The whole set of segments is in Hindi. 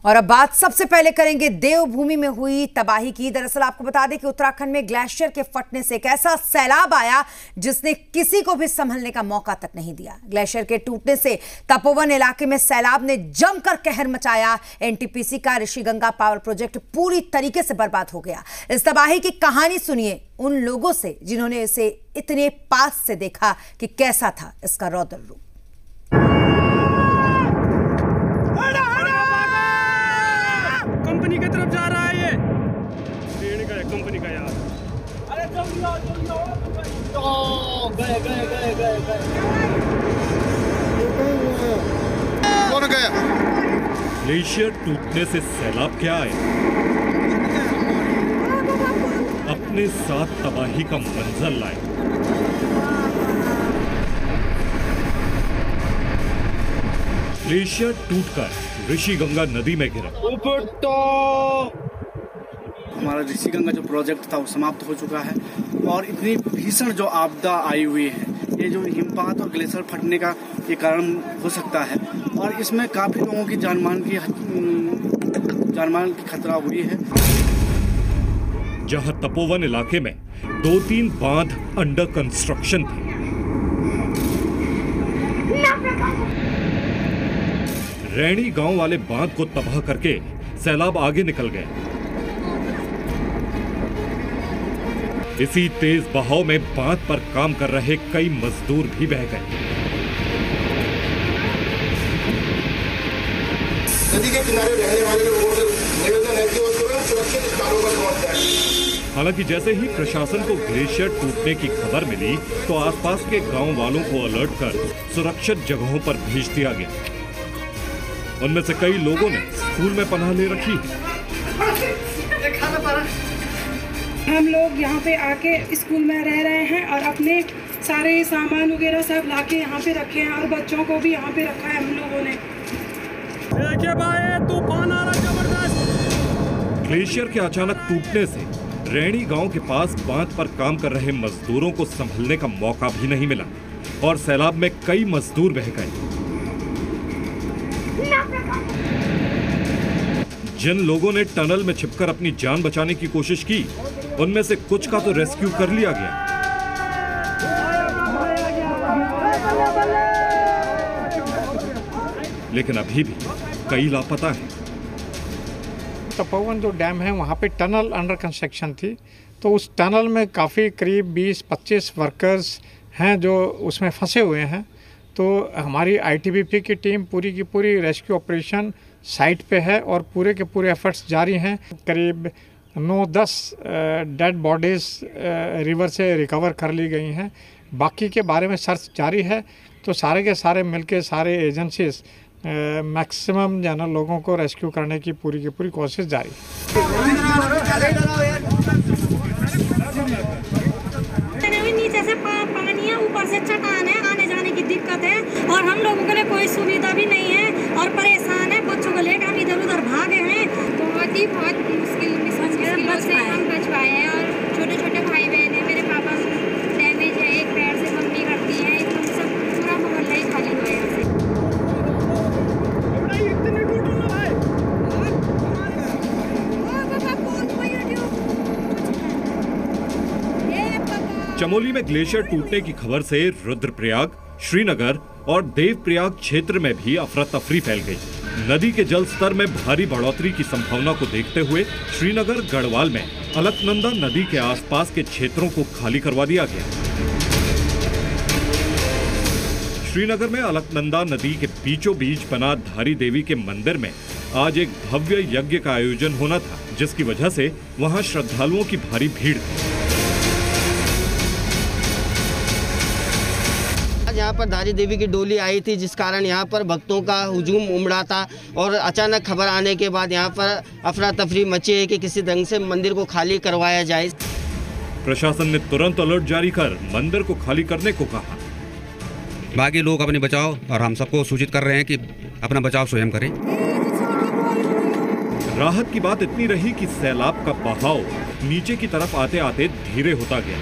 और अब बात सबसे पहले करेंगे देवभूमि में हुई तबाही की। दरअसल आपको बता दें कि उत्तराखंड में ग्लेशियर के फटने से एक ऐसा सैलाब आया जिसने किसी को भी संभलने का मौका तक नहीं दिया। ग्लेशियर के टूटने से तपोवन इलाके में सैलाब ने जमकर कहर मचाया। एनटीपीसी का ऋषिगंगा पावर प्रोजेक्ट पूरी तरीके से बर्बाद हो गया। इस तबाही की कहानी सुनिए उन लोगों से जिन्होंने इसे इतने पास से देखा कि कैसा था इसका रौद्र रूप। कंपनी की तरफ जा रहा है ये ट्रेन का है, कंपनी का यार। अरे जल्दी आओ गए कौन गया? ग्लेशियर टूटने से सैलाब क्या आए, अपने साथ तबाही का मंजर लाए। ग्लेशियर टूटकर ऋषिगंगा नदी में गिरा। हमारा ऋषिगंगा जो प्रोजेक्ट था वो समाप्त हो चुका है और इतनी भीषण जो आपदा आई हुई है, ये जो हिमपात और ग्लेशियर फटने का ये कारण हो सकता है और इसमें काफी लोगों की जानमाल की खतरा हुई है। जहां तपोवन इलाके में 2-3 बांध अंडर कंस्ट्रक्शन थे, रैणी गांव वाले बांध को तबाह करके सैलाब आगे निकल गए। इसी तेज बहाव में बांध पर काम कर रहे कई मजदूर भी बह गए। नदी के किनारे रहने वाले लोगों से निवेदन है कि वो तुरंत सुरक्षित स्थानों पर पहुंच जाए। हालांकि जैसे ही प्रशासन को ग्लेशियर टूटने की खबर मिली तो आसपास के गांव वालों को अलर्ट कर सुरक्षित जगहों पर भेज दिया गया। उनमें से कई लोगों ने स्कूल में पनाह ले रखी है। हम लोग यहाँ पे आके स्कूल में रह रहे हैं और अपने सारे सामान वगैरह सब लाके यहाँ पे रखे हैं और बच्चों को भी यहाँ पे रखा है हम लोगों ने। देखिए भाई तूफान आ रहा जबरदस्त। ग्लेशियर के अचानक टूटने से रैणी गांव के पास बांध पर काम कर रहे मजदूरों को संभलने का मौका भी नहीं मिला और सैलाब में कई मजदूर बह गए। जिन लोगों ने टनल में छिपकर अपनी जान बचाने की कोशिश की, उनमें से कुछ का तो रेस्क्यू कर लिया गया, लेकिन अभी भी कई लापता हैं। तपोवन जो डैम है वहाँ पे टनल अंडर कंस्ट्रक्शन थी, तो उस टनल में काफ़ी करीब 20-25 वर्कर्स हैं जो उसमें फंसे हुए हैं। तो हमारी आईटीबीपी की टीम पूरी की पूरी रेस्क्यू ऑपरेशन साइट पे है और पूरे के पूरे एफर्ट्स जारी हैं। करीब 9-10 डेड बॉडीज़ रिवर से रिकवर कर ली गई हैं। बाकी के बारे में सर्च जारी है। तो सारे के सारे मिलके सारे एजेंसीज मैक्सिमम जनरल लोगों को रेस्क्यू करने की पूरी कोशिश जारी है। नीचे से पानी है, ऊपर से चट्टान है, आने जाने की दिक्कत है और हम लोगों के लिए कोई सुविधा भी नहीं है और परेशान है। बच्चों को लेकर हम इधर उधर भागे हैं। बहुत मुश्किलों से हम बच पाए हैं और छोटे छोटे भाई बहन है, मेरे पापा डैमेज है, एक पैर से मम्मी करती है, एकदम सब पूरा मोहल्ला ही खाली हुआ है यहाँ से। चमोली में ग्लेशियर टूटने की खबर से रुद्रप्रयाग, श्रीनगर और देवप्रयाग क्षेत्र में भी अफरा तफरी फैल गई। नदी के जल स्तर में भारी बढ़ोतरी की संभावना को देखते हुए श्रीनगर गढ़वाल में अलकनंदा नदी के आसपास के क्षेत्रों को खाली करवा दिया गया। श्रीनगर में अलकनंदा नदी के बीचों बीच बना धारी देवी के मंदिर में आज एक भव्य यज्ञ का आयोजन होना था, जिसकी वजह से वहां श्रद्धालुओं की भारी भीड़ थी। यहाँ पर धारी देवी की डोली आई थी, जिस कारण यहाँ पर भक्तों का हुजूम उमड़ा था और अचानक खबर आने के बाद यहाँ पर अफरा तफरी मची है कि किसी ढंग से मंदिर को खाली करवाया जाए। प्रशासन ने तुरंत अलर्ट जारी कर मंदिर को खाली करने को कहा। बाकी लोग अपने बचाव और हम सबको सूचित कर रहे हैं कि अपना बचाव स्वयं करें। राहत की बात इतनी रही कि सैलाब का बहाव नीचे की तरफ आते आते धीरे होता गया,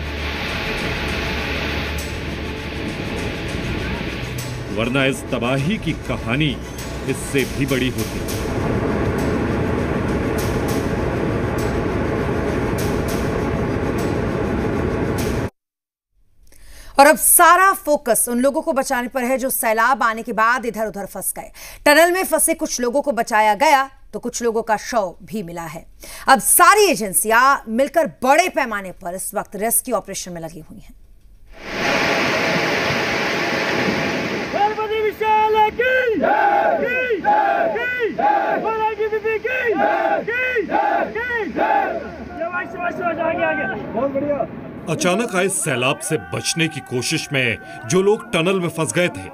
वरना इस तबाही की कहानी इससे भी बड़ी होती। और अब सारा फोकस उन लोगों को बचाने पर है जो सैलाब आने के बाद इधर उधर फंस गए। टनल में फंसे कुछ लोगों को बचाया गया तो कुछ लोगों का शव भी मिला है। अब सारी एजेंसियां मिलकर बड़े पैमाने पर इस वक्त रेस्क्यू ऑपरेशन में लगी हुई हैं। अचानक आए सैलाब से बचने की कोशिश में जो लोग टनल में फंस गए थे,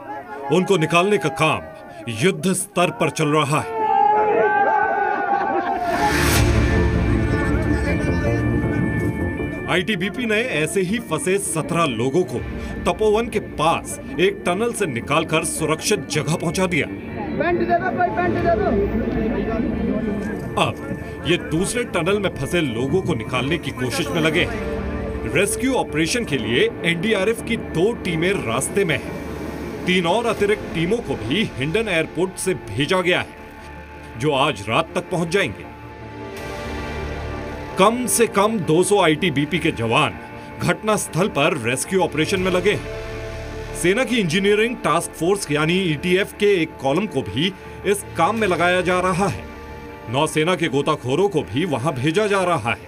उनको निकालने का काम युद्ध स्तर पर चल रहा है। आईटीबीपी ने ऐसे ही फंसे 17 लोगों को तपोवन के पास एक टनल से निकालकर सुरक्षित जगह पहुंचा दिया। अब ये दूसरे टनल में फंसे लोगों को निकालने की कोशिश में लगे हैं। रेस्क्यू ऑपरेशन के लिए एनडीआरएफ की 2 टीमें रास्ते में हैं। 3 और अतिरिक्त टीमों को भी हिंडन एयरपोर्ट से भेजा गया है, जो आज रात तक पहुंच जाएंगे। कम से कम 200 आईटीबीपी के जवान घटनास्थल पर रेस्क्यू ऑपरेशन में लगे हैं। सेना की इंजीनियरिंग टास्क फोर्स यानी ईटीएफ के एक कॉलम को भी इस काम में लगाया जा रहा है। नौसेना के गोताखोरों को भी वहां भेजा जा रहा है।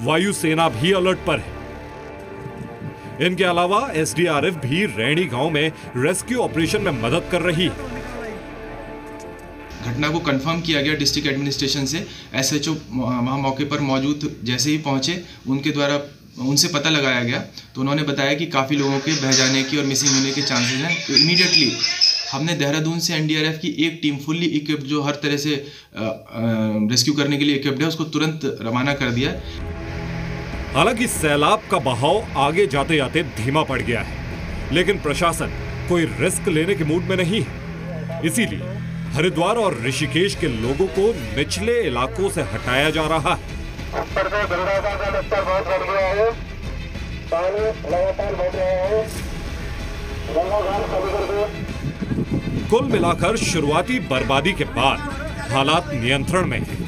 वायुसेना भी अलर्ट पर है। इनके अलावा एसडीआरएफ भी रैणी गांव में रेस्क्यू ऑपरेशन में मदद कर रही है। घटना को कंफर्म किया गया डिस्ट्रिक्ट एडमिनिस्ट्रेशन से। एसएचओ वहाँ मौके पर मौजूद जैसे ही पहुंचे, उनके द्वारा उनसे पता लगाया गया तो उन्होंने बताया कि काफ़ी लोगों के बह जाने की और मिसिंग होने के चांसेस हैं। तो इमीडिएटली हमने देहरादून से एनडीआरएफ की एक टीम फुल्ली इक्विप्ड, जो हर तरह से रेस्क्यू करने के लिए इक्विप्ड है, उसको तुरंत रवाना कर दिया। हालांकि सैलाब का बहाव आगे जाते जाते धीमा पड़ गया है, लेकिन प्रशासन कोई रिस्क लेने के मूड में नहीं है। इसीलिए हरिद्वार और ऋषिकेश के लोगों को निचले इलाकों से हटाया जा रहा है। ऊपर से गंगा का जलस्तर बहुत बढ़ गया है, पानी लगातार बढ़ रहा है। गंगा घाट कभी कर दो। कुल मिलाकर शुरुआती बर्बादी के बाद हालात नियंत्रण में हैं।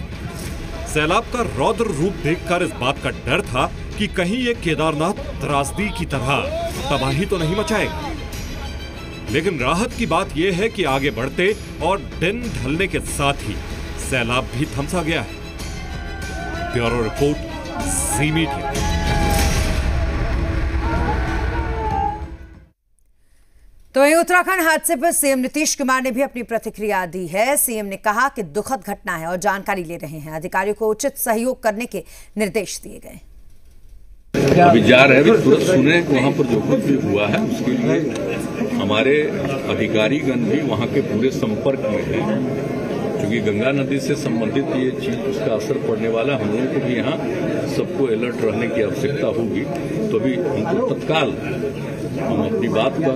सैलाब का रौद्र रूप देखकर इस बात का डर था कि कहीं ये केदारनाथ त्रासदी की तरह तबाही तो नहीं मचाएगा। लेकिन राहत की बात यह है कि आगे बढ़ते और दिन ढलने के साथ ही सैलाब भी थमसा गया है। ब्यूरो रिपोर्ट, जी मीडिया। तो ये उत्तराखंड हादसे पर सीएम नीतीश कुमार ने भी अपनी प्रतिक्रिया दी है। सीएम ने कहा कि दुखद घटना है और जानकारी ले रहे हैं। अधिकारियों को उचित सहयोग करने के निर्देश दिए गए। अभी जा रहे हैं, तुरंत सुने वहाँ पर जो कुछ भी हुआ है उसके लिए हमारे अधिकारीगण भी वहाँ के पूरे संपर्क में हैं। क्योंकि गंगा नदी से संबंधित ये चीज, उसका असर पड़ने वाला, हम लोगों को भी यहाँ सबको अलर्ट रहने की आवश्यकता होगी। तो अभी हमको तत्काल हम अपनी बात का